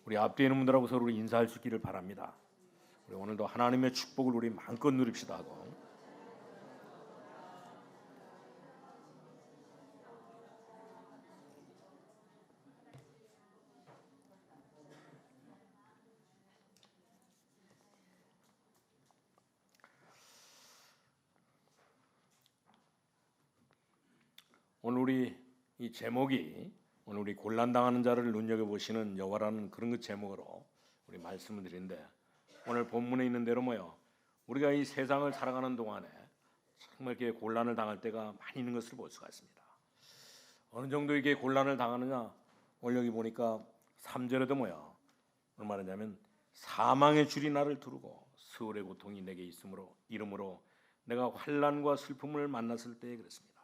우리 앞뒤에 있는 분들하고 서로 인사할 수 있기를 바랍니다. 우리 오늘도 하나님의 축복을 우리 마음껏 누립시다 하고 오늘 우리 이 제목이 오늘 우리 곤란당하는 자를 눈여겨보시는 여호와라는 그런 그 제목으로 우리 말씀을 드리는데 오늘 본문에 있는 대로 우리가 이 세상을 살아가는 동안에 정말 이렇게 곤란을 당할 때가 많이 있는 것을 볼 수가 있습니다. 어느 정도 이게 곤란을 당하느냐 오늘 여기 보니까 3절에도 오늘 말하자면 사망의 줄이 나를 두르고 스올의 고통이 내게 이름으로 내가 환난과 슬픔을 만났을 때에 그랬습니다.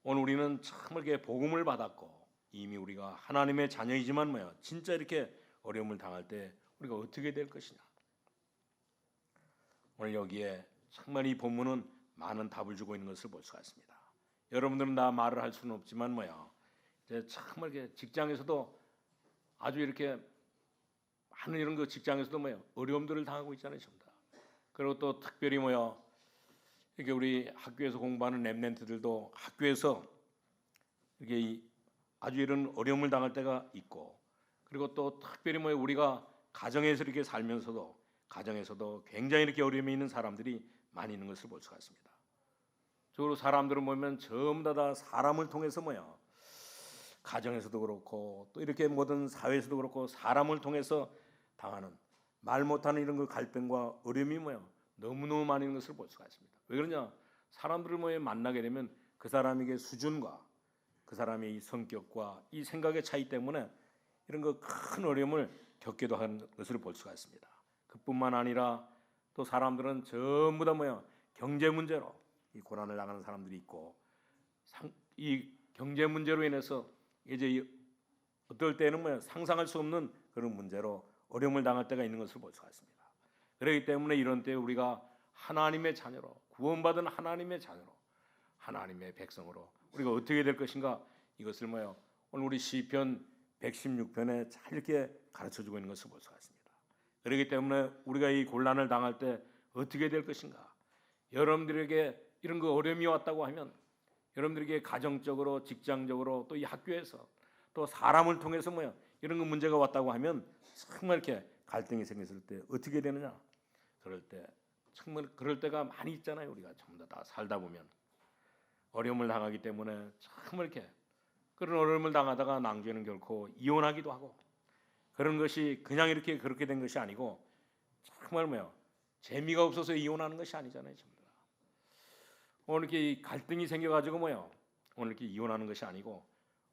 오늘 우리는 정말 이렇게 복음을 받았고 이미 우리가 하나님의 자녀이지만 진짜 이렇게 어려움을 당할 때 우리가 어떻게 될 것이냐. 오늘 여기에 정말 이 본문은 많은 답을 주고 있는 것을 볼 수가 있습니다. 여러분들은 다 말을 할 수는 없지만 이제 정말 이렇게 직장에서도 아주 이렇게 많은 이런 그 직장에서도 어려움들을 당하고 있잖아요, 전부 다. 그리고 또 특별히 이렇게 우리 학교에서 공부하는 랩런트들도 학교에서 이렇게 아주 이런 어려움을 당할 때가 있고, 그리고 또 특별히 우리가 가정에서 이렇게 살면서도 가정에서도 굉장히 이렇게 어려움이 있는 사람들이 많이 있는 것을 볼 수가 있습니다. 적어도 사람들을 보면 전부 다 사람을 통해서 가정에서도 그렇고 또 이렇게 모든 사회에서도 그렇고 사람을 통해서 당하는 말 못하는 이런 그 갈등과 어려움이 너무너무 많이 있는 것을 볼 수가 있습니다. 왜 그러냐? 사람들을 만나게 되면 그 사람에게 수준과 그 사람의 이 성격과 이 생각의 차이 때문에 이런 그 큰 어려움을 겪기도 하는 것을 볼 수가 있습니다. 그뿐만 아니라 또 사람들은 전부 다 경제 문제로 이 고난을 당하는 사람들이 있고 이 경제 문제로 인해서 이제 어떨 때는 상상할 수 없는 그런 문제로 어려움을 당할 때가 있는 것을 볼 수가 있습니다. 그렇기 때문에 이런 때 우리가 하나님의 자녀로 구원받은 하나님의 자녀로 하나님의 백성으로 우리가 어떻게 될 것인가 이것을 오늘 우리 시편 116편에 잘 이렇게 가르쳐주고 있는 것을 볼 수가 있습니다. 그렇기 때문에 우리가 이 곤란을 당할 때 어떻게 될 것인가 여러분들에게 이런 그 어려움이 왔다고 하면 여러분들에게 가정적으로 직장적으로 또 이 학교에서 또 사람을 통해서 이런 그 문제가 왔다고 하면 정말 이렇게 갈등이 생겼을 때 어떻게 되느냐 그럴 때 정말 그럴 때가 많이 있잖아요. 우리가 전부 다 살다 보면 어려움을 당하기 때문에 정말 이렇게 그런 어려움을 당하다가 낭주에는 결코 이혼하기도 하고 그런 것이 그냥 이렇게 그렇게 된 것이 아니고 정말 재미가 없어서 이혼하는 것이 아니잖아요. 전부 다 오늘 이렇게 갈등이 생겨가지고 오늘 이렇게 이혼하는 것이 아니고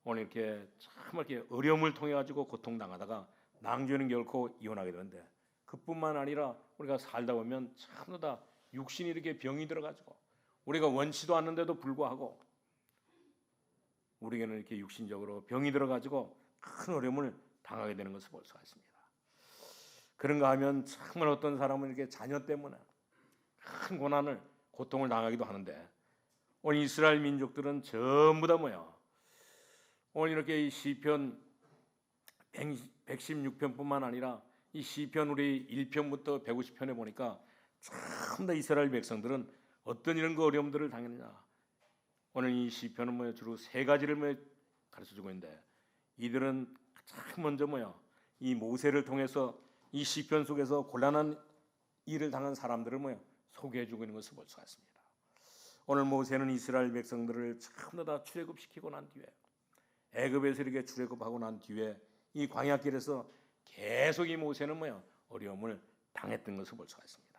오늘 이렇게 정말 이렇게 어려움을 통해 가지고 고통당하다가 낭주에는 결코 이혼하게 되는데 그뿐만 아니라 우리가 살다 보면 전부 다 육신이 이렇게 병이 들어가지고 우리가 원치도 않는데도 불구하고 우리에게는 이렇게 육신적으로 병이 들어가지고 큰 어려움을 당하게 되는 것을 볼 수가 있습니다. 그런가 하면 정말 어떤 사람은 이렇게 자녀 때문에 큰 고난을 고통을 당하기도 하는데 오늘 이스라엘 민족들은 전부 다 오늘 이렇게 이 시편 116편뿐만 아니라 이 시편 우리 1편부터 150편에 보니까 참 다 이스라엘 백성들은 어떤 이런 그 어려움들을 당했느냐. 오늘 이 시편은 주로 세 가지를 가르쳐주고 있는데 이들은 가장 먼저 이 모세를 통해서 이 시편 속에서 곤란한 일을 당한 사람들을 소개해주고 있는 것을 볼 수가 있습니다. 오늘 모세는 이스라엘 백성들을 전부 다 출애굽시키고 난 뒤에 애굽에서 이렇게 출애굽하고 난 뒤에 이 광야길에서 계속 이 모세는 어려움을 당했던 것을 볼 수가 있습니다.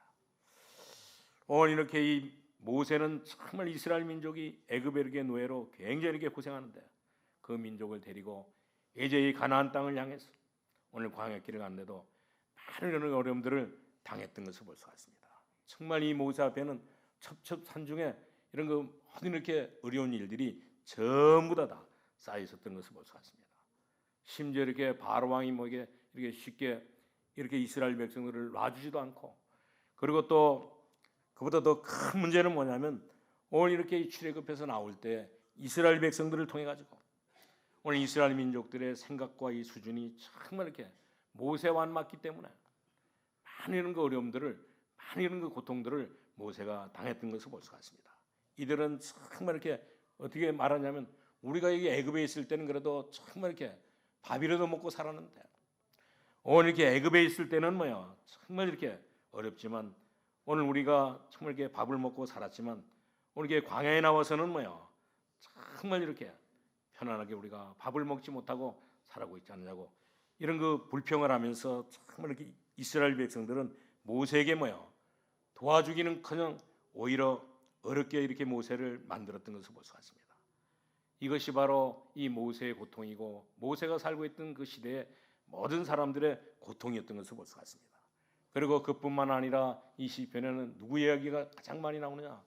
오늘 이렇게 이 모세는 정말 이스라엘 민족이 애굽에 이렇게 노예로 굉장히 이렇게 고생하는데 그 민족을 데리고 이제 이 가나안 땅을 향해서 오늘 광야길을 갔는데도 많은 이런 어려움들을 당했던 것을 볼 수가 있습니다. 정말 이 모세 앞에는 첩첩산중에 이런 그 모든 이렇게 어려운 일들이 전부 다 쌓여 있었던 것을 볼 수가 있습니다. 심지어 이렇게 바로 왕이 이렇게 쉽게 이렇게 이스라엘 백성들을 놔주지도 않고 그리고 또 그보다 더 큰 문제는 뭐냐면 오늘 이렇게 출애굽해서 나올 때 이스라엘 백성들을 통해 가지고 오늘 이스라엘 민족들의 생각과 이 수준이 정말 이렇게 모세와 안 맞기 때문에 많은 이런 그 어려움들을, 많은 이런 그 고통들을 모세가 당했던 것을 볼 수가 있습니다. 이들은 정말 이렇게 어떻게 말하냐면 우리가 여기 애굽에 있을 때는 그래도 정말 이렇게 밥이라도 먹고 살았는데 오늘 이렇게 애굽에 있을 때는 뭐야 정말 이렇게 어렵지만 오늘 우리가 정말 이렇게 밥을 먹고 살았지만 오늘 이렇게 광야에 나와서는 뭐야 정말 이렇게 편안하게 우리가 밥을 먹지 못하고 살아고 있지 않느냐고 이런 그 불평을 하면서 정말 이렇게 이스라엘 백성들은 모세에게 뭐야 도와주기는커녕 오히려 어렵게 이렇게 모세를 만들었던 것을 볼 수가 있습니다. 이것이 바로 이 모세의 고통이고 모세가 살고 있던 그 시대의 모든 사람들의 고통이었던 것을 볼 수가 있습니다. 그리고 그뿐만 아니라 이 시편에는 누구 이야기가 가장 많이 나오느냐?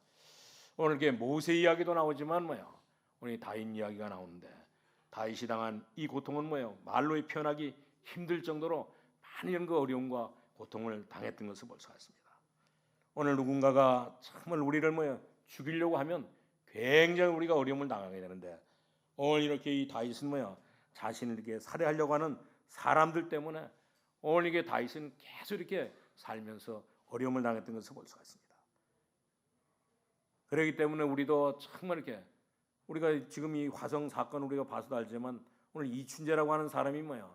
오늘 이렇게 모세 이야기도 나오지만 뭐야? 오늘 다윗 이야기가 나오는데 다윗이 당한 이 고통은 뭐예요? 말로 표현하기 힘들 정도로 많은 그 어려움과 고통을 당했던 것을 볼 수가 있습니다. 오늘 누군가가 정말 우리를 뭐예요? 죽이려고 하면 굉장히 우리가 어려움을 당하게 되는데 오늘 이렇게 이 다윗은 뭐야? 자신을 이렇게 살해하려고 하는 사람들 때문에 오늘 이게 다윗은 계속 이렇게 살면서 어려움을 당했던 것을 볼 수가 있습니다. 그렇기 때문에 우리도 정말 이렇게 우리가 지금 이 화성 사건 우리가 봐서도 알지만 오늘 이춘재라고 하는 사람이 뭐야?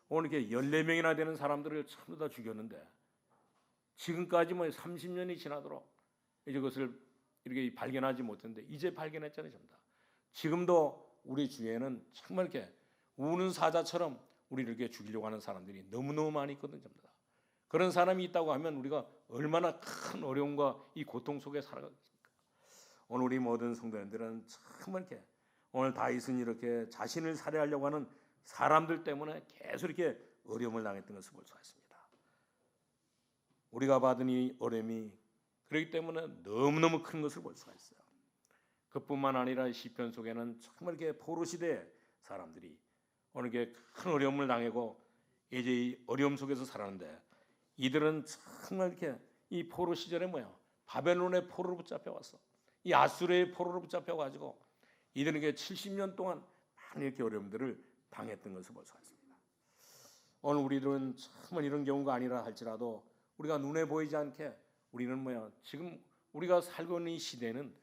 오늘 이렇게 14명이나 되는 사람들을 전부 다 죽였는데 지금까지 뭐 30년이 지나도록 이제 그것을 이렇게 발견하지 못했는데 이제 발견했잖아요, 전부 다. 지금도 우리 주위에는 정말 이렇게 우는 사자처럼 우리를 이렇게 죽이려고 하는 사람들이 너무너무 많이 있거든요, 전부 다. 그런 사람이 있다고 하면 우리가 얼마나 큰 어려움과 이 고통 속에 살아가겠습니까? 오늘 우리 모든 성도님들은 정말 이렇게 오늘 다윗은 이렇게 자신을 살해하려고 하는 사람들 때문에 계속 이렇게 어려움을 당했던 것을 볼 수가 있습니다. 우리가 받은 이 어려움이 그렇기 때문에 너무너무 큰 것을 볼 수가 있어요. 그뿐만 아니라 시편 속에는 정말 이렇게 포로 시대의 사람들이 오늘 이렇게 큰 어려움을 당하고 이제 이 어려움 속에서 살았는데 이들은 정말 이렇게 이 포로 시절에 뭐야 바벨론의 포로로 붙잡혀 왔어. 이 아수르의 포로로 붙잡혀 가지고 이들은 이게 70년 동안 많은 이렇게 어려움들을 당했던 것을 볼 수가 있습니다. 오늘 우리들은 정말 이런 경우가 아니라 할지라도 우리가 눈에 보이지 않게 우리는 뭐야 지금 우리가 살고 있는 이 시대는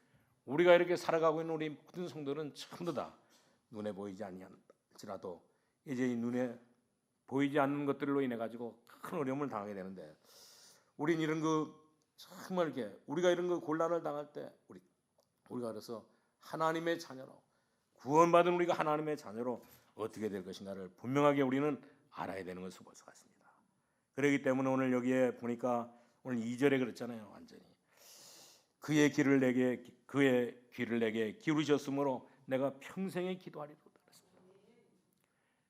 우리가 이렇게 살아가고 있는 우리 모든 성도는 전부 다 눈에 보이지 아니할지라도 이제 이 눈에 보이지 않는 것들로 인해 가지고 큰 어려움을 당하게 되는데 우리는 이런 그 정말 이렇게 우리가 이런 그 곤란을 당할 때 우리가 그래서 하나님의 자녀로 구원받은 우리가 하나님의 자녀로 어떻게 될 것인가를 분명하게 우리는 알아야 되는 것을 볼 수가 있습니다. 그렇기 때문에 오늘 여기에 보니까 오늘 2절에 그랬잖아요. 완전히 그의 귀를 내게 기울이셨으므로 내가 평생에 기도하리로다 그랬습니다.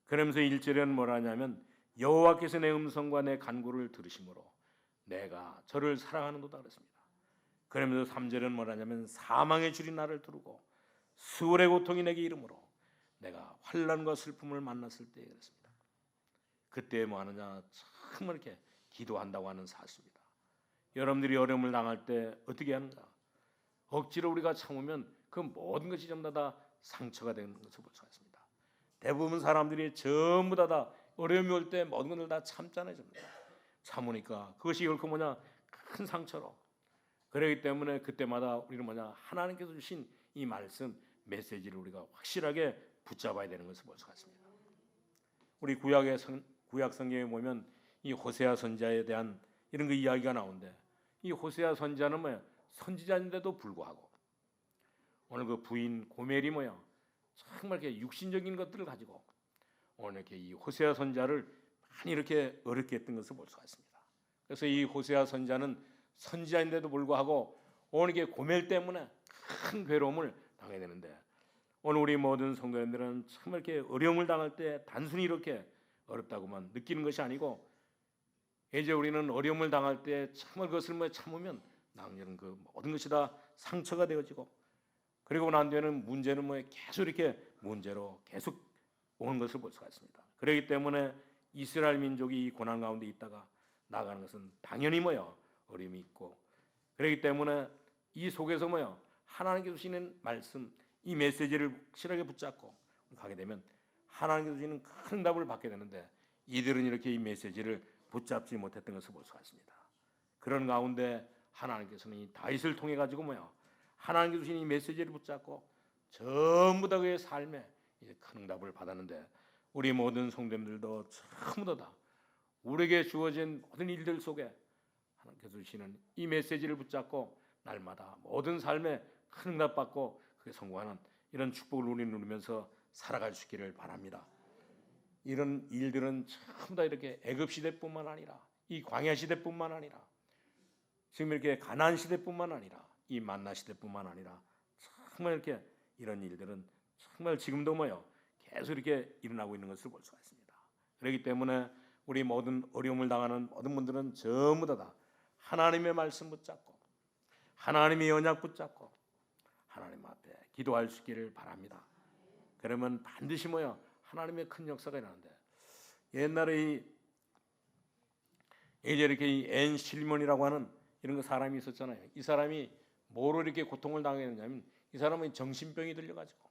그러면서 1절에는 뭐라 하냐면 여호와께서 내 음성과 내 간구를 들으심으로 내가 저를 사랑하는도다 그랬습니다. 그러면서 3절에는 뭐라 하냐면 사망의 줄이 나를 두르고 수월의 고통이 내게 이르므로 내가 환난과 슬픔을 만났을 때에 그랬습니다. 그때 뭐 하느냐 정말 이렇게 기도한다고 하는 사실입니다. 여러분들이 어려움을 당할 때 어떻게 하는가? 억지로 우리가 참으면 그 모든 것이 전부 다 상처가 되는 것을 볼 수가 있습니다. 대부분 사람들이 전부 다 어려움이 올 때 모든 것을 다 참잖아요. 전부 다. 참으니까 그것이 결코 뭐냐 큰 상처로. 그렇기 때문에 그때마다 우리는 뭐냐 하나님께서 주신 이 말씀 메시지를 우리가 확실하게 붙잡아야 되는 것을 볼 수가 있습니다. 우리 구약 성경에 보면 이 호세아 선지자에 대한 이런 그 이야기가 나오는데 이 호세아 선지자는 뭐야 선지자인데도 불구하고 오늘 그 부인 고멜이 뭐야 정말 이렇게 육신적인 것들을 가지고 오늘 이렇게 이 호세아 선지자를 많이 이렇게 어렵게 했던 것을 볼 수가 있습니다. 그래서 이 호세아 선지자는 선지자인데도 불구하고 오늘 이게 고멜 때문에 큰 괴로움을 당해야 되는데 오늘 우리 모든 성도님들은 정말 이렇게 어려움을 당할 때 단순히 이렇게 어렵다고만 느끼는 것이 아니고 이제 우리는 어려움을 당할 때 정말 그것을 뭐 참으면 나중에는 그 모든 것이 다 상처가 되어지고 그리고 난 뒤에는 문제는 뭐 계속 이렇게 문제로 계속 오는 것을 볼 수가 있습니다. 그렇기 때문에 이스라엘 민족이 이 고난 가운데 있다가 나가는 것은 당연히 뭐요 어려움이 있고 그렇기 때문에 이 속에서 뭐요 하나님께서 주시는 말씀 이 메시지를 확실하게 붙잡고 가게 되면 하나님께서 주시는 큰 답을 받게 되는데 이들은 이렇게 이 메시지를 붙잡지 못했던 것을 볼 수가 있습니다. 그런 가운데 하나님께서는 이 다윗을 통해 가지고 하나님께서 주신 이 메시지를 붙잡고 전부 다 그의 삶에 큰 응답을 받았는데, 우리 모든 성도님들도 전부 다 우리에게 주어진 모든 일들 속에 하나님께서 주시는 이 메시지를 붙잡고 날마다 모든 삶에 큰 응답받고 그게 성공하는 이런 축복을 우리 누리면서 살아갈 수 있기를 바랍니다. 이런 일들은 전부 다 이렇게 애굽 시대뿐만 아니라 이 광야 시대뿐만 아니라 지금 이렇게 가나안 시대뿐만 아니라 이 만나 시대뿐만 아니라 정말 이렇게 이런 일들은 정말 지금도 계속 이렇게 일어나고 있는 것을 볼 수가 있습니다. 그렇기 때문에 우리 모든 어려움을 당하는 모든 분들은 전부 다 하나님의 말씀 붙잡고 하나님의 언약 붙잡고 하나님 앞에 기도할 수 있기를 바랍니다. 그러면 반드시 하나님의 큰 역사가 일어나는데, 옛날에 이제 이렇게 앤 실몬이라고 하는 이런 사람이 있었잖아요. 이 사람이 뭐로 이렇게 고통을 당했느냐면 이 사람은 정신병이 들려가지고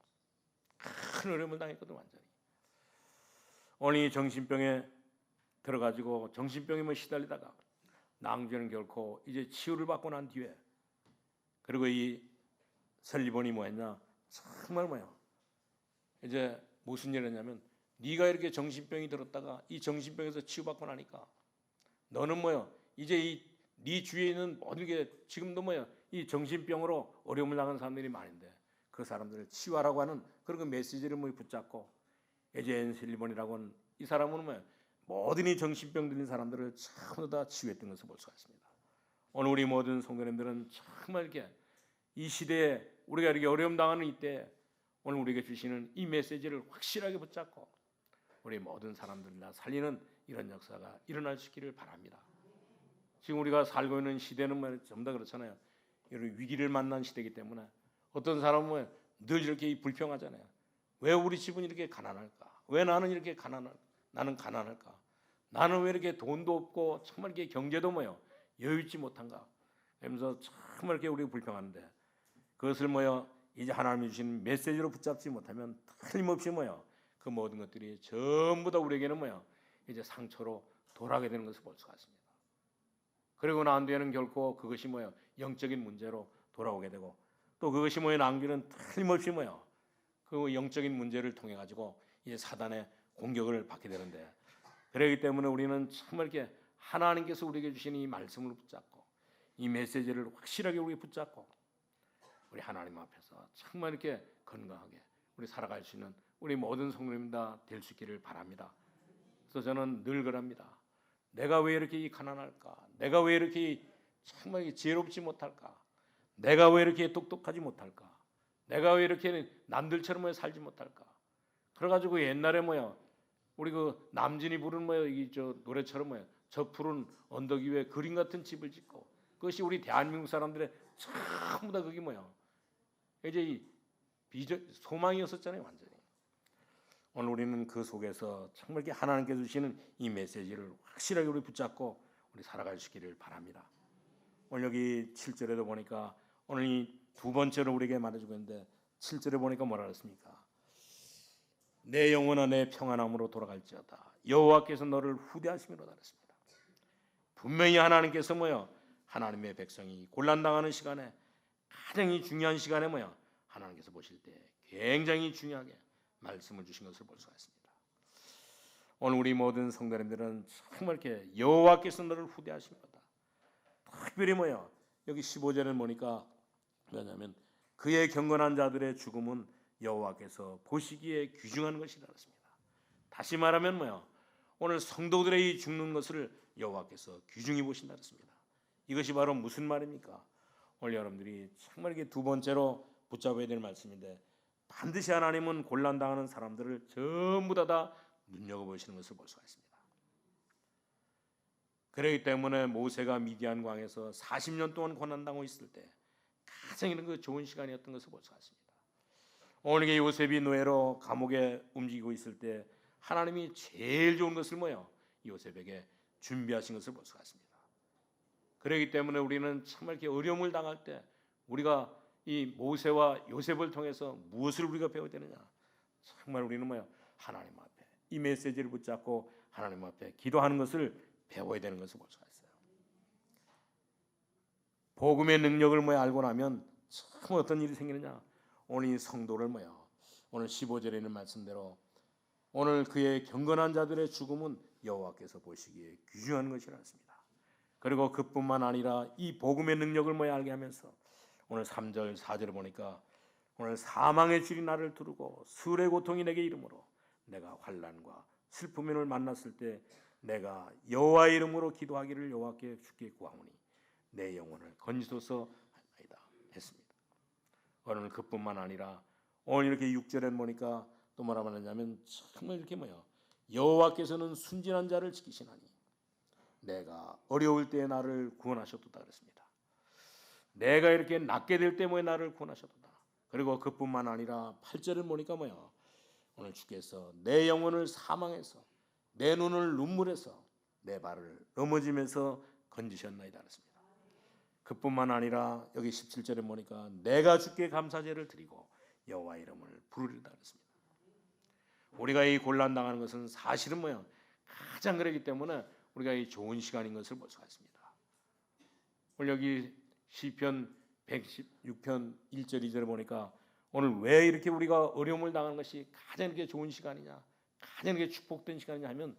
큰 어려움을 당했거든. 완전히 오늘 이 정신병에 들어가지고 정신병에 시달리다가 낭주는 결코 이제 치유를 받고 난 뒤에, 그리고 이 설리본이 뭐했냐, 정말 이제 무슨 일을 했냐면, 네가 이렇게 정신병이 들었다가 이 정신병에서 치유받고 나니까 너는 이제 네 주위에 있는 모든 게 지금도 이 정신병으로 어려움을 당하는 사람들이 많은데 그 사람들을 치유하라고 하는 그런 그 메시지를 붙잡고 에젠 실리본이라고 하는 이 사람은 모든 이 정신병 들린 사람들을 전부 다 치유했던 것을 볼 수가 있습니다. 오늘 우리 모든 성도님들은 정말 이렇게 이 시대에 우리가 이렇게 어려움 당하는 이때 오늘 우리에게 주시는 이 메시지를 확실하게 붙잡고 우리 모든 사람들을 다 살리는 이런 역사가 일어날 수 있기를 바랍니다. 지금 우리가 살고 있는 시대는 전부 다 그렇잖아요. 이런 위기를 만난 시대이기 때문에 어떤 사람은 늘 이렇게 불평하잖아요. 왜 우리 집은 이렇게 가난할까? 왜 나는 이렇게 나는 가난할까? 나는 왜 이렇게 돈도 없고 정말 이렇게 경제도 여유 있지 못한가? 그러면서 정말 이렇게 우리가 불평하는데, 그것을 이제 하나님이 주신 메시지로 붙잡지 못하면 틀림없이 그 모든 것들이 전부 다 우리에게는 이제 상처로 돌아가게 되는 것을 볼 수가 있습니다. 그리고 난 뒤에는 결코 그것이 영적인 문제로 돌아오게 되고, 또 그것이 남기는 틀림없이 그 영적인 문제를 통해 가지고 이제 사단의 공격을 받게 되는데, 그렇기 때문에 우리는 정말 이렇게 하나님께서 우리에게 주신 이 말씀을 붙잡고 이 메시지를 확실하게 우리 붙잡고 우리 하나님 앞에서 정말 이렇게 건강하게 우리 살아갈 수 있는 우리 모든 성도님 다 될 수 있기를 바랍니다. 그래서 저는 늘 그럽니다. 내가 왜 이렇게 가난할까? 내가 왜 이렇게 정말 지혜롭지 못할까? 내가 왜 이렇게 똑똑하지 못할까? 내가 왜 이렇게 남들처럼 살지 못할까? 그래가지고 옛날에 우리 그 남진이 부른 이저 노래처럼 저 푸른 언덕 위에 그림 같은 집을 짓고, 그것이 우리 대한민국 사람들의 전부 다 그게 이제 이 소망이었었잖아요, 완전히. 오늘 우리는 그 속에서 정말 이렇게 하나님께서 주시는 이 메시지를 확실하게 우리 붙잡고 우리 살아갈 수 있기를 바랍니다. 오늘 여기 7절에도 보니까 오늘 이 두 번째로 우리에게 말해주고 있는데 7절에 보니까 뭐라 그랬습니까? 내 영혼아 내 평안함으로 돌아갈지어다 여호와께서 너를 후대하심이로다 그랬습니다. 분명히 하나님께서 하나님의 백성이 곤란당하는 시간에 가장 중요한 시간에 하나님께서 보실 때 굉장히 중요하게 말씀을 주신 것을 볼 수가 있습니다. 오늘 우리 모든 성도님들은 정말 이렇게 여호와께서 너를 후대하십니다. 특별히 여기 15절에 보니까 뭐냐면 그의 경건한 자들의 죽음은 여호와께서 보시기에 귀중한 것이라 했습니다. 다시 말하면 오늘 성도들의 이 죽는 것을 여호와께서 귀중히 보신다 했습니다. 이것이 바로 무슨 말입니까? 오늘 여러분들이 정말 이게 두 번째로 붙잡아야 될 말씀인데, 반드시 하나님은 곤란당하는 사람들을 전부 다 눈여겨보시는 것을 볼 수가 있습니다. 그렇기 때문에 모세가 미디안 광에서 40년 동안 고난당하고 있을 때 가장 이런 그 좋은 시간이었던 것을 볼 수가 있습니다. 오늘 요셉이 노예로 감옥에 움직이고 있을 때 하나님이 제일 좋은 것을 요셉에게 준비하신 것을 볼 수가 있습니다. 그렇기 때문에 우리는 정말 이렇게 어려움을 당할 때 우리가 이 모세와 요셉을 통해서 무엇을 우리가 배워야 되느냐? 정말 우리는 하나님 앞에 이 메시지를 붙잡고 하나님 앞에 기도하는 것을 배워야 되는 것을 볼 수가 있어요. 복음의 능력을 알고 나면 참 어떤 일이 생기느냐. 오늘 이 성도를 오늘 15절에 있는 말씀대로 오늘 그의 경건한 자들의 죽음은 여호와께서 보시기에 귀중한 것이라 했습니다. 그리고 그뿐만 아니라 이 복음의 능력을 알게 하면서 오늘 3절 4절을 보니까 오늘 사망의 줄이 나를 두르고 수레 고통이 내게 이르므로 내가 환난과 슬픔을 만났을 때 내가 여호와의 이름으로 기도하기를 여호와께 주께 구하오니 내 영혼을 건지소서 하나이다 했습니다. 오늘 그뿐만 아니라 오늘 이렇게 6절에 보니까 또 뭐라 말하냐면 정말 이렇게 여호와께서는 순진한 자를 지키시나니 내가 어려울 때 나를 구원하셨도다 그랬습니다. 내가 이렇게 낫게 될 때 나를 구원하셨도다. 그리고 그뿐만 아니라 8절을 보니까 오늘 주께서 내 영혼을 사망해서 내 눈을 눈물에서 내 발을 넘어지면서 건지셨나이다 그랬습니다. 그뿐만 아니라 여기 17절에 보니까 내가 주께 감사제를 드리고 여호와 이름을 부르리다 그랬습니다. 우리가 이 곤란 당하는 것은 사실은 가장 그렇기 때문에 우리가 이 좋은 시간인 것을 볼 수가 있습니다. 오늘 여기 시편 116편 1절 2절에 보니까 오늘 왜 이렇게 우리가 어려움을 당하는 것이 가장 이렇게 좋은 시간이냐, 가장 이렇게 축복된 시간이냐 하면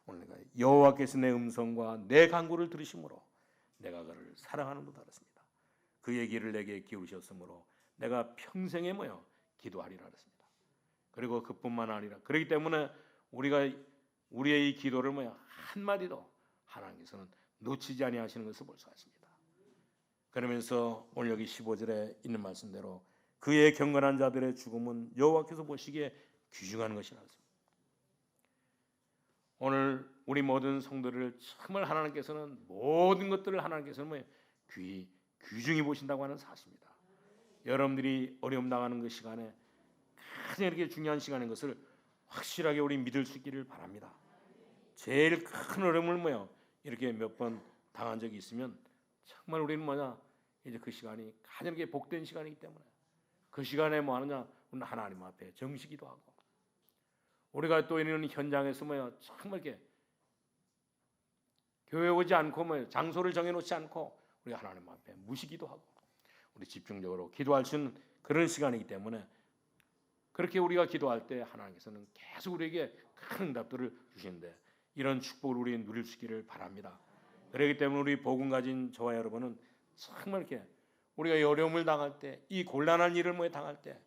오늘 내가 여호와께서 내 음성과 내 간구를 들으심으로 내가 그를 사랑하는도다 그랬습니다. 그의 길을 내게 기울이셨으므로 내가 평생에 기도하리라 그랬습니다. 그리고 그뿐만 아니라 그렇기 때문에 우리가 우리의 이 기도를 한마디도 하나님께서는 놓치지 아니하시는 것을 볼 수가 있습니다. 그러면서 오늘 여기 15절에 있는 말씀대로 그의 경건한 자들의 죽음은 여호와께서 보시기에 귀중한 것이라 했습니다. 오늘 우리 모든 성도를 정말 하나님께서는 모든 것들을 하나님께서는 귀중히 보신다고 하는 사실입니다. 여러분들이 어려움 당하는 그 시간에 가장 이렇게 중요한 시간인 것을 확실하게 우리 믿을 수 있기를 바랍니다. 제일 큰 어려움을 이렇게 몇 번 당한 적이 있으면 정말 우리는 이제 그 시간이 가장 이렇게 복된 시간이기 때문에 그 시간에 하느냐 우리는 하나님 앞에 정시기도 하고 우리가 또 이런 현장에서 정말 이렇게 교회 오지 않고 장소를 정해놓지 않고 우리가 하나님 앞에 무시기도 하고 우리 집중적으로 기도할 수 있는 그런 시간이기 때문에 그렇게 우리가 기도할 때 하나님께서는 계속 우리에게 큰 응답들을 주시는데 이런 축복을 우리 누릴 수 있기를 바랍니다. 그렇기 때문에 우리 복음 가진 저와 여러분은 정말 이렇게 우리가 이 어려움을 당할 때 이 곤란한 일을 당할 때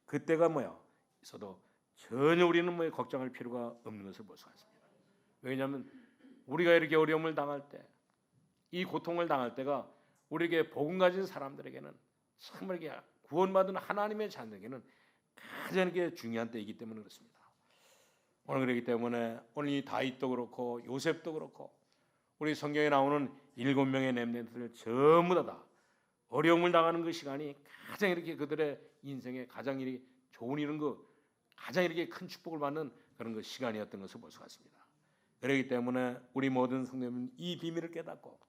그때가 있어도 전혀 우리는 걱정할 필요가 없는 것을 볼 수가 있습니다. 왜냐하면 우리가 이렇게 어려움을 당할 때 이 고통을 당할 때가 우리에게 복음 가진 사람들에게는 정말 이렇게 구원받은 하나님의 자녀에게는 가장 이게 중요한 때이기 때문에 그렇습니다. 오늘 그렇기 때문에 오늘 이 다윗도 그렇고 요셉도 그렇고 우리 성경에 나오는 7명의 렘넌트들 전부 다 어려움을 당하는 그 시간이 가장 이렇게 그들의 인생에 가장 이렇게 좋은 이런 가장 이렇게 큰 축복을 받는 그런 그 시간이었던 것을 볼 수가 있습니다. 그렇기 때문에 우리 모든 성도님은 이 비밀을 깨닫고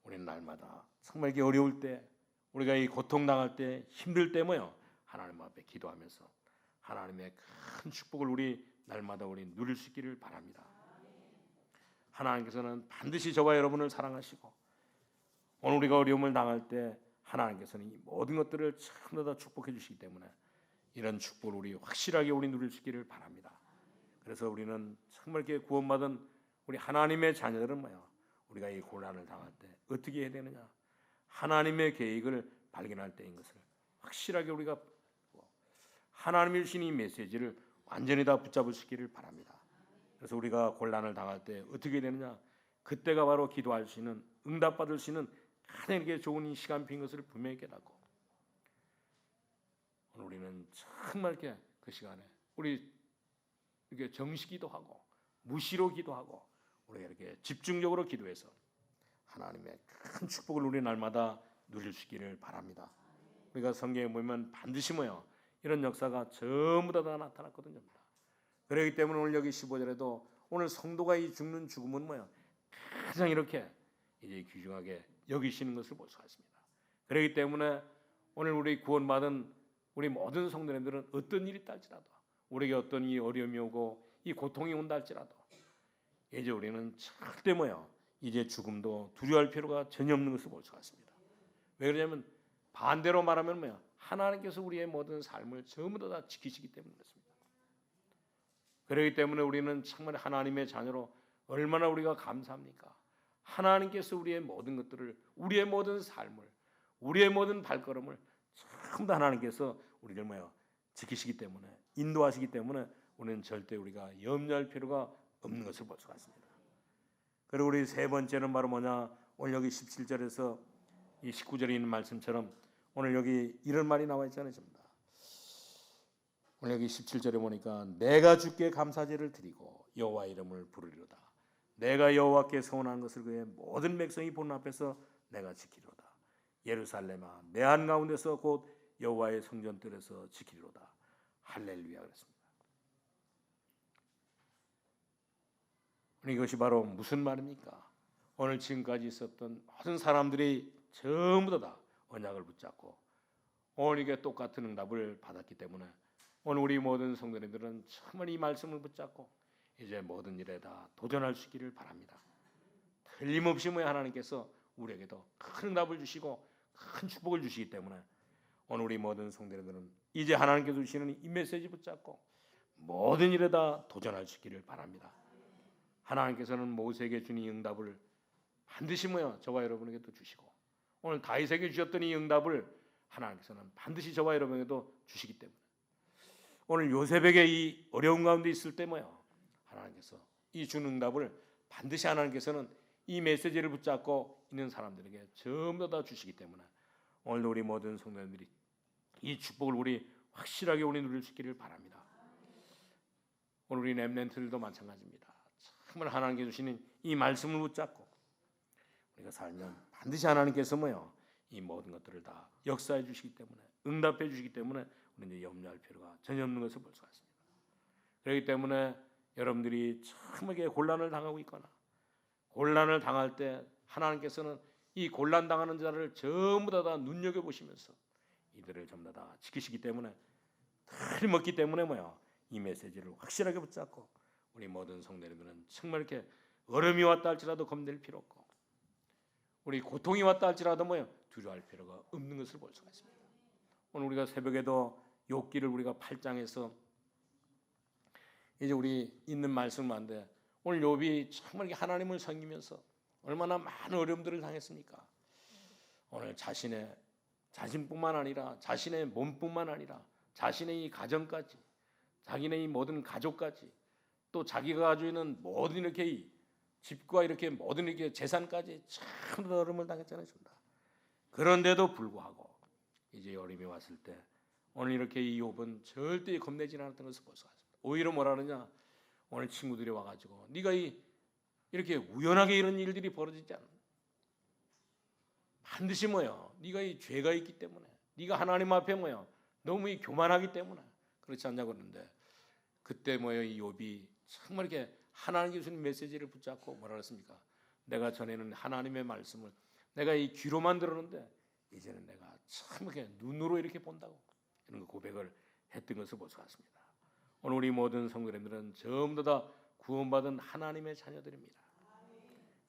우리는 날마다 정말 이렇게 어려울 때 우리가 이 고통 당할 때 힘들 때 하나님 앞에 기도하면서 하나님의 큰 축복을 우리 날마다 우리 누릴 수 있기를 바랍니다. 하나님께서는 반드시 저와 여러분을 사랑하시고 오늘 우리가 어려움을 당할 때 하나님께서는 이 모든 것들을 전부 다 축복해 주시기 때문에 이런 축복을 우리 확실하게 우리 누릴 수 있기를 바랍니다. 그래서 우리는 정말 이렇게 구원받은 우리 하나님의 자녀들은 우리가 이 고난을 당할 때 어떻게 해야 되느냐 하나님의 계획을 발견할 때인 것을 확실하게 우리가 하나님이 주신 이 메시지를 완전히 다 붙잡을 수 있기를 바랍니다. 그래서 우리가 곤란을 당할 때 어떻게 되느냐 그때가 바로 기도할 수 있는 응답받을 수 있는 가장 이렇게 좋은 이 시간표인 것을 분명히 깨닫고 오늘 우리는 정말 이렇게 그 시간에 우리 이렇게 정시기도 하고 무시로 기도하고 우리가 이렇게 집중적으로 기도해서 하나님의 큰 축복을 우리 날마다 누릴 수 있기를 바랍니다. 우리가 성경에 보면 반드시 이런 역사가 전부 다 나타났거든요. 그렇기 때문에 오늘 여기 15절에도 오늘 성도가 이 죽는 죽음은 가장 이렇게 이제 귀중하게 여기시는 것을 볼 수가 있습니다. 그렇기 때문에 오늘 우리 구원받은 우리 모든 성도님들은 어떤 일이 있다 할지라도 우리에게 어떤 이 어려움이 오고 이 고통이 온다 할지라도 이제 우리는 절대 이제 죽음도 두려워할 필요가 전혀 없는 것을 볼 수가 있습니다. 왜 그러냐면 반대로 말하면 하나님께서 우리의 모든 삶을 전부 다 지키시기 때문에 그렇습니다. 그렇기 때문에 우리는 정말 하나님의 자녀로 얼마나 우리가 감사합니까? 하나님께서 우리의 모든 것들을, 우리의 모든 삶을, 우리의 모든 발걸음을 전부 다 하나님께서 우리를 지키시기 때문에, 인도하시기 때문에 우리는 절대 우리가 염려할 필요가 없는 것을 볼 수가 있습니다. 그리고 우리 세 번째는 바로 오늘 여기 17절에서 이 19절에 있는 말씀처럼 오늘 여기 이런 말이 나와 있잖아요. 오늘 여기 17절에 보니까 내가 주께 감사제를 드리고 여호와 이름을 부르리로다. 내가 여호와께 서원한 것을 그의 모든 백성이 보는 앞에서 내가 지키리로다. 예루살렘아 내 한가운데서 곧 여호와의 성전들에서 지키리로다. 할렐루야 그랬습니다. 이것이 바로 무슨 말입니까? 오늘 지금까지 있었던 모든 사람들이 전부 다 언약을 붙잡고 오늘 이게 똑같은 응답을 받았기 때문에 오늘 우리 모든 성도님들은 정말 이 말씀을 붙잡고 이제 모든 일에 다 도전할 수 있기를 바랍니다. 틀림없이 하나님께서 우리에게도 큰 응답을 주시고 큰 축복을 주시기 때문에 오늘 우리 모든 성도님들은 이제 하나님께서 주시는 이 메시지 붙잡고 모든 일에 다 도전할 수 있기를 바랍니다. 하나님께서는 모세에게 준 이 응답을 반드시 저와 여러분에게도 주시고 오늘 다윗에게 주셨던 이 응답을 하나님께서는 반드시 저와 여러분에게도 주시기 때문에 오늘 요셉에게 이 어려운 가운데 있을 때 하나님께서 이 준 응답을 반드시 하나님께서는 이 메시지를 붙잡고 있는 사람들에게 전부 다 주시기 때문에 오늘도 우리 모든 성도님들이 이 축복을 우리 확실하게 우리 누릴 수 있기를 바랍니다. 오늘 우리 렘넌트들도 마찬가지입니다. 정말 하나님께 주시는 이 말씀을 붙잡고 우리가 살면 반드시 하나님께서 이 모든 것들을 다 역사해 주시기 때문에 응답해 주시기 때문에 우리는 이제 염려할 필요가 전혀 없는 것을 볼 수가 있습니다. 그렇기 때문에 여러분들이 참에게 곤란을 당하고 있거나 곤란을 당할 때 하나님께서는 이 곤란 당하는 자를 전부 다 눈여겨보시면서 이들을 전부 다 지키시기 때문에 틀림없기 때문에 이 메시지를 확실하게 붙잡고 우리 모든 성도님들은 정말 이렇게 얼음이 왔다 할지라도 겁낼 필요 없고 우리 고통이 왔다 할지라도 두려워할 필요가 없는 것을 볼 수가 있습니다. 오늘 우리가 새벽에도 욥기를 우리가 8장에서 이제 우리 있는 말씀을 하는데 오늘 욥이 정말 하나님을 섬기면서 얼마나 많은 어려움들을 당했습니까? 오늘 자신뿐만 아니라 자신의 몸뿐만 아니라 자신의 이 가정까지 자기네 이 모든 가족까지 또 자기가 가지고 있는 모든 이렇게 이 집과 이렇게 모든 이렇게 재산까지 참 어려움을 당했잖아요. 그런데도 불구하고 이제 어려움이 왔을 때 오늘 이렇게 이 욥은 절대 겁내지 않았던 것을 볼 수가 있습니다. 오히려 뭐라 그러냐? 오늘 친구들이 와가지고 네가 이렇게 우연하게 이런 일들이 벌어지지 않아. 반드시 네가 이 죄가 있기 때문에 네가 하나님 앞에 너무 이 교만하기 때문에 그렇지 않냐고 그러는데 그때 이 욥이 정말 이렇게 하나님께 주신 메시지를 붙잡고 뭐라 그랬습니까? 내가 전에는 하나님의 말씀을 내가 이 귀로만 들었는데 이제는 내가 참 이렇게 눈으로 이렇게 본다고 이런 고백을 했던 것을 볼 수가 있습니다. 오늘 우리 모든 성도님들은 전부 다 구원받은 하나님의 자녀들입니다.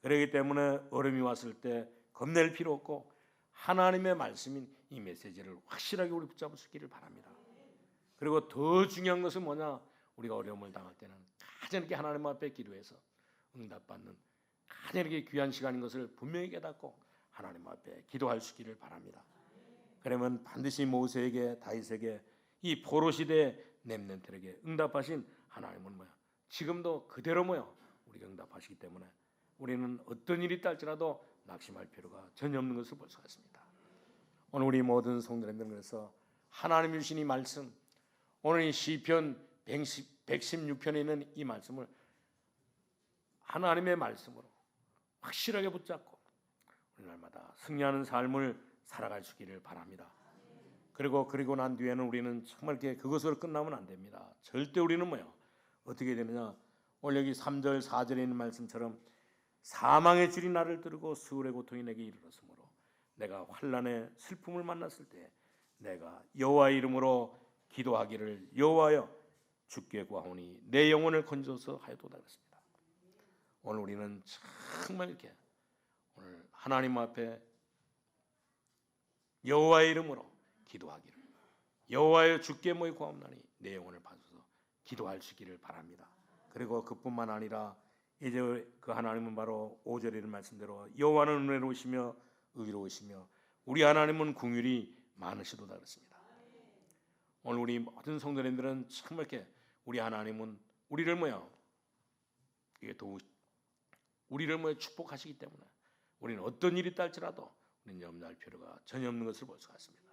그렇기 때문에 어려움이 왔을 때 겁낼 필요 없고 하나님의 말씀인 이 메시지를 확실하게 우리 붙잡을 수 있기를 바랍니다. 그리고 더 중요한 것은 우리가 어려움을 당할 때는 가장 이렇게 하나님 앞에 기도해서 응답받는 가장 이렇게 귀한 시간인 것을 분명히 깨닫고 하나님 앞에 기도할 수 있기를 바랍니다. 그러면 반드시 모세에게 다윗에게 이 포로 시대 렘넌트에게 응답하신 하나님은 지금도 그대로 우리가 응답하시기 때문에 우리는 어떤 일이 있다 할지라도 낙심할 필요가 전혀 없는 것을 볼 수가 있습니다. 오늘 우리 모든 성도님들은 그래서 하나님이 주신 이 말씀 오늘 이 시편 116편에 있는 이 말씀을 하나님의 말씀으로 확실하게 붙잡고 우리 날마다 승리하는 삶을 살아갈 수 있기를 바랍니다. 그리고 난 뒤에는 우리는 정말 이렇게 그것으로 끝나면 안 됩니다. 절대 우리는 어떻게 되느냐? 오늘 여기 3절 4절에 있는 말씀처럼 사망의 줄이 나를 들고 수울의 고통이 내게 이르렀으므로 내가 환난의 슬픔을 만났을 때 내가 여호와 이름으로 기도하기를 여호와여 주께 구하오니 내 영혼을 건져서 하여도다 그랬습니다. 오늘 우리는 정말 이렇게 오늘 하나님 앞에 여호와의 이름으로 기도하기를, 여호와여 주께 모여 구하옵나니 내 영혼을 받으소서 기도할 수 있기를 바랍니다. 그리고 그뿐만 아니라 이제 그 하나님은 바로 5절에 있는 말씀대로 여호와는 은혜로우시며 의로우시며 우리 하나님은 긍휼이 많으시도다 그랬습니다. 오늘 우리 모든 성도님들은 정말 이렇게 우리 하나님은 우리를 축복하시기 때문에 우리는 어떤 일이 있달지라도 우리는 염려할 필요가 전혀 없는 것을 볼 수가 있습니다.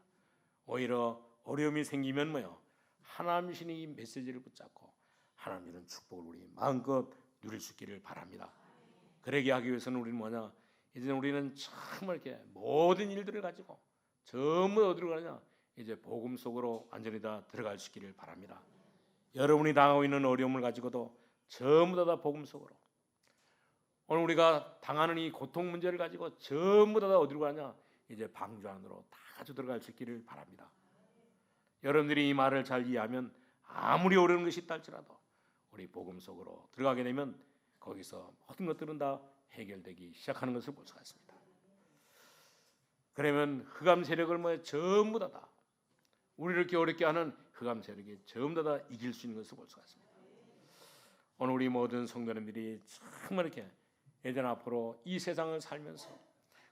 오히려 어려움이 생기면 하나님이신 이 메시지를 붙잡고 하나님 주는 축복을 우리 마음껏 누릴 수 있기를 바랍니다. 그러게 하기 위해서는 우리는 이제 우리는 정말 이렇게 모든 일들을 가지고 전부 어디로 가느냐, 이제 복음 속으로 완전히 다 들어갈 수 있기를 바랍니다. 여러분이 당하고 있는 어려움을 가지고도 전부 다 복음 속으로, 오늘 우리가 당하는 이 고통 문제를 가지고 전부 다 어디로 가냐, 이제 방주 안으로 다 가지고 들어갈 수 있기를 바랍니다. 여러분들이 이 말을 잘 이해하면 아무리 어려운 것이 있다 할지라도 우리 복음 속으로 들어가게 되면 거기서 모든 것들은 다 해결되기 시작하는 것을 볼 수가 있습니다. 그러면 흑암 세력을 전부 다 우리를 이렇게 어렵게 하는 흑암 세력이 전부 다 이길 수 있는 것을 볼 수가 있습니다. 오늘 우리 모든 성도님들이 정말 이렇게 예전 앞으로 이 세상을 살면서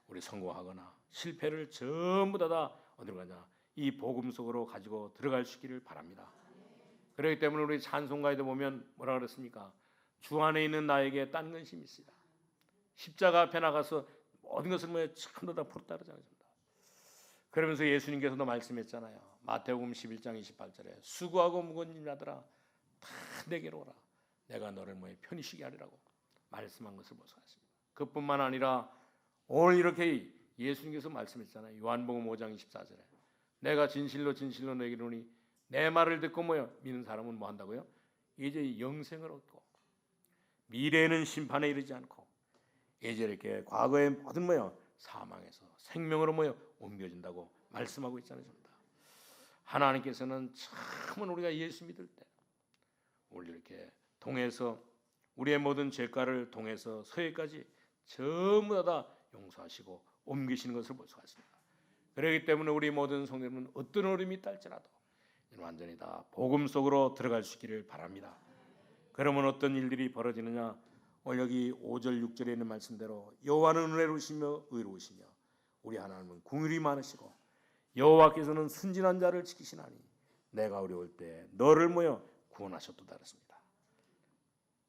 우리 성공하거나 실패를 전부 다 어디로 가냐, 이 복음 속으로 가지고 들어갈 수 있기를 바랍니다. 그렇기 때문에 우리 찬송가에도 보면 뭐라 그랬습니까? 주 안에 있는 나에게 딴 근심이 있으라. 십자가 앞에 나가서 모든 것을 전부 다 풀었다 그러잖아요. 그러면서 예수님께서도 말씀했잖아요. 마태복음 11장 28절에 수고하고 무거운 짐자들아 다 내게로 오라. 내가 너를 편히 쉬게 하리라고 말씀한 것을 볼 수가 있습니다. 그뿐만 아니라 오늘 이렇게 예수님께서 말씀했잖아요. 요한복음 5장 24절에 내가 진실로 진실로 너에게 이르노니 내 말을 듣고 믿는 사람은 뭐 한다고요? 이제 영생을 얻고 미래에는 심판에 이르지 않고 이제 이렇게 과거의 모든 사망에서 생명으로 옮겨진다고 말씀하고 있잖아요. 하나님께서는 참은 우리가 예수 믿을 때 우리 이렇게 통해서 우리의 모든 죄가를 통해서 서해까지 전부 다 용서하시고 옮기시는 것을 볼 수가 있습니다. 그렇기 때문에 우리 모든 성도님은 어떤 어려움이 있다 할지라도 완전히 다 복음 속으로 들어갈 수 있기를 바랍니다. 그러면 어떤 일들이 벌어지느냐, 오늘 여기 5절 6절에 있는 말씀대로 여호와는 은혜로우시며 의로우시며 우리 하나님은 긍휼이 많으시고 여호와께서는 순진한 자를 지키시나니 내가 어려울 때 너를 구원하셨도다 그랬습니다.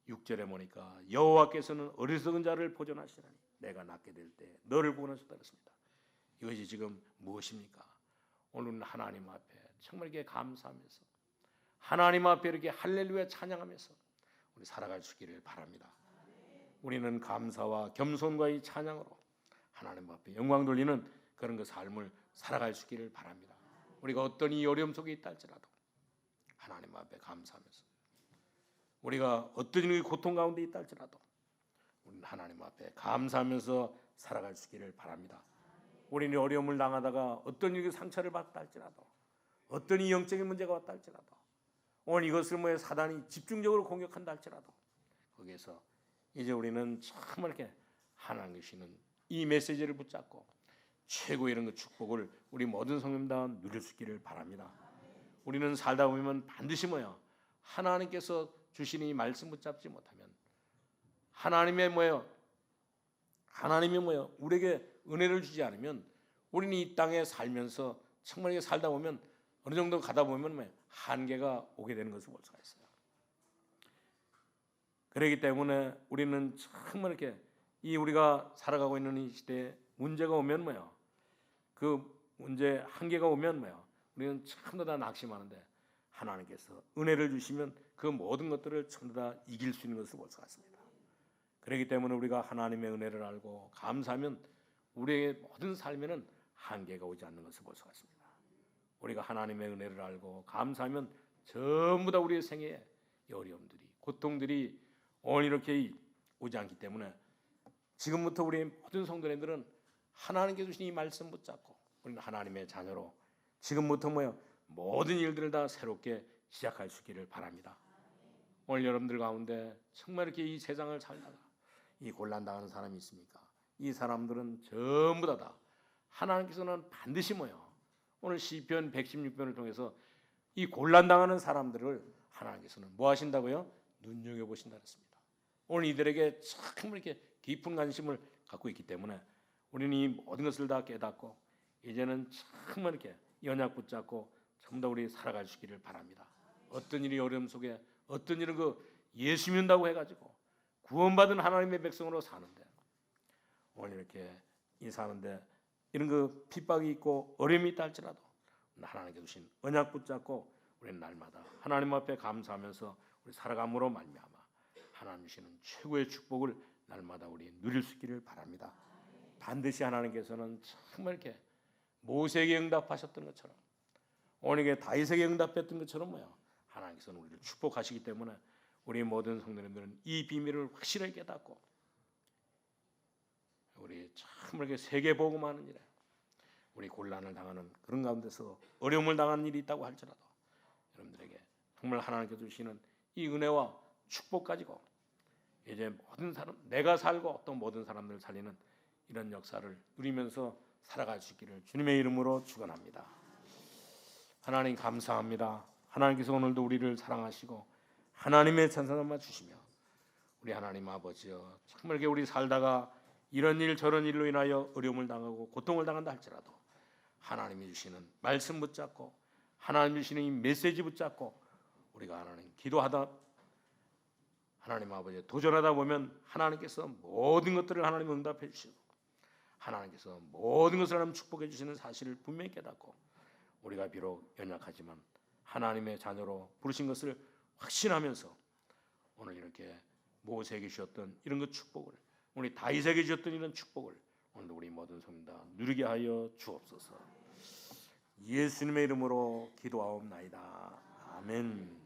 6절에 보니까 여호와께서는 어리석은 자를 보존하시나니 내가 낫게 될 때 너를 구원하셨다 그랬습니다. 이것이 지금 무엇입니까? 오늘은 하나님 앞에 정말 이렇게 감사하면서 하나님 앞에 이렇게 할렐루야 찬양하면서 우리 살아갈 수 있기를 바랍니다. 우리는 감사와 겸손과 이 찬양으로 하나님 앞에 영광 돌리는 그런 그 삶을 살아갈 수 있기를 바랍니다. 우리가 어떤 이 어려움 속에 있다 할지라도 하나님 앞에 감사하면서, 우리가 어떤 이 고통 가운데 있다 할지라도 우리는 하나님 앞에 감사하면서 살아갈 수 있기를 바랍니다. 우리는 어려움을 당하다가 어떤 이 상처를 받다 할지라도 어떤 이 영적인 문제가 왔다 할지라도 오늘 이것을 사단이 집중적으로 공격한다 할지라도 거기에서 이제 우리는 정말 이렇게 하나님 계시는 이 메시지를 붙잡고 최고의 이런 그 축복을 우리 모든 성도님 다 누릴 수 있기를 바랍니다. 우리는 살다 보면 반드시 하나님께서 주시는 이 말씀 붙잡지 못하면 하나님이 우리에게 은혜를 주지 않으면 우리는 이 땅에 살면서 정말 살다 보면 어느 정도 가다 보면 한계가 오게 되는 것을 볼 수가 있어요. 그렇기 때문에 우리는 정말 이렇게 우리가 살아가고 있는 이 시대에 문제가 오면 그 문제 한계가 오면 우리는 전부 다 낙심하는데 하나님께서 은혜를 주시면 그 모든 것들을 전부 다 이길 수 있는 것을 볼 수가 있습니다. 그렇기 때문에 우리가 하나님의 은혜를 알고 감사하면 우리의 모든 삶에는 한계가 오지 않는 것을 볼 수가 있습니다. 우리가 하나님의 은혜를 알고 감사하면 전부 다 우리의 생애에 어려움들이, 고통들이 오늘 이렇게 오지 않기 때문에 지금부터 우리 모든 성도님들은 하나님께 주신 이 말씀 붙잡고 우리는 하나님의 자녀로 지금부터 모든 일들을 다 새롭게 시작할 수 있기를 바랍니다. 오늘 여러분들 가운데 정말 이렇게 이 세상을 살다가 이 곤란 당하는 사람이 있습니까? 이 사람들은 전부 다 하나님께서는 반드시 오늘 시편 116편을 통해서 이 곤란 당하는 사람들을 하나님께서는 뭐 하신다고요? 눈여겨 보신다 그랬습니다. 오늘 이들에게 참 이렇게 깊은 관심을 갖고 있기 때문에 우리는 이 모든 것을 다 깨닫고 이제는 정말 이렇게 연약 붙잡고 전부 다 우리 살아갈 수 있기를 바랍니다. 어떤 일이 어려움 속에 어떤 일은 예수 믿는다고 해가지고 구원받은 하나님의 백성으로 사는데 오늘 이렇게 이 사는데 이런 핍박이 있고 어려움이 있다 할지라도 하나님께 주신 언약 붙잡고 우리는 날마다 하나님 앞에 감사하면서 우리 살아감으로 말미암아 하나님 주시는 최고의 축복을 날마다 우리 누릴 수 있기를 바랍니다. 반드시 하나님께서는 정말 이렇게 모세에게 응답하셨던 것처럼 오늘에게 다윗에게 응답했던 것처럼 하나님께서는 우리를 축복하시기 때문에 우리 모든 성도님들은 이 비밀을 확실하게 깨닫고 우리 정말 이렇게 세계 복음하는 일에 우리 곤란을 당하는 그런 가운데서 어려움을 당하는 일이 있다고 할지라도 여러분들에게 정말 하나님께서 주시는 이 은혜와 축복 가지고 이제 모든 사람 내가 살고 또 모든 사람들 살리는 이런 역사를 누리면서 살아갈 수 있기를 주님의 이름으로 축원합니다. 하나님 감사합니다. 하나님께서 오늘도 우리를 사랑하시고 하나님의 천사만 주시며 우리 하나님 아버지여 정말 이렇게 우리 살다가 이런 일 저런 일로 인하여 어려움을 당하고 고통을 당한다 할지라도 하나님이 주시는 말씀 붙잡고 하나님 주시는 이 메시지 붙잡고 우리가 하나님 기도하다 하나님 아버지 도전하다 보면 하나님께서 모든 것들을 하나님 응답해 주시고 하나님께서 모든 것을 하나님 축복해 주시는 사실을 분명히 깨닫고 우리가 비록 연약하지만 하나님의 자녀로 부르신 것을 확신하면서 오늘 이렇게 모세에게 주셨던 이런 축복을 우리 다윗에게 주셨던 이런 축복을 오늘도 우리 모든 성도 다 누리게 하여 주옵소서. 예수님의 이름으로 기도하옵나이다. 아멘.